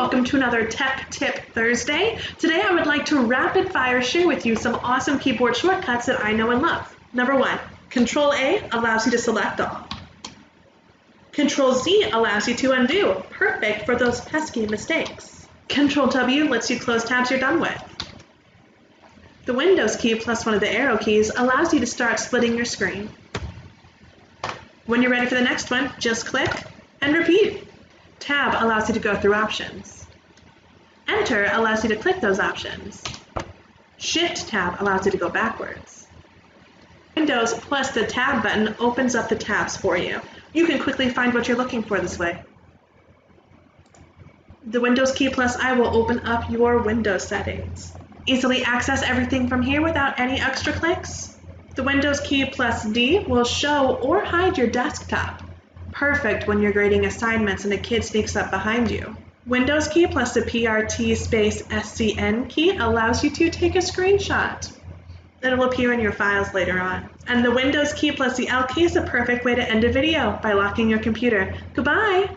welcome to another Tech Tip Thursday. Today I would like to rapid fire share with you some awesome keyboard shortcuts that I know and love. Number 1, Control A allows you to select all. Control Z allows you to undo, perfect for those pesky mistakes. Control W lets you close tabs you're done with. The Windows key plus one of the arrow keys allows you to start splitting your screen. When you're ready for the next one, just click and repeat. Tab allows you to go through options. Enter allows you to click those options. Shift tab allows you to go backwards. Windows plus the tab button opens up the tabs for you. You can quickly find what you're looking for this way. The Windows key plus I will open up your Windows settings. Easily access everything from here without any extra clicks. The Windows key plus D will show or hide your desktop. Perfect when you're grading assignments and a kid sneaks up behind you. Windows key plus the PRT space SCN key allows you to take a screenshot. It'll appear in your files later on. And the Windows key plus the L key is the perfect way to end a video by locking your computer. Goodbye!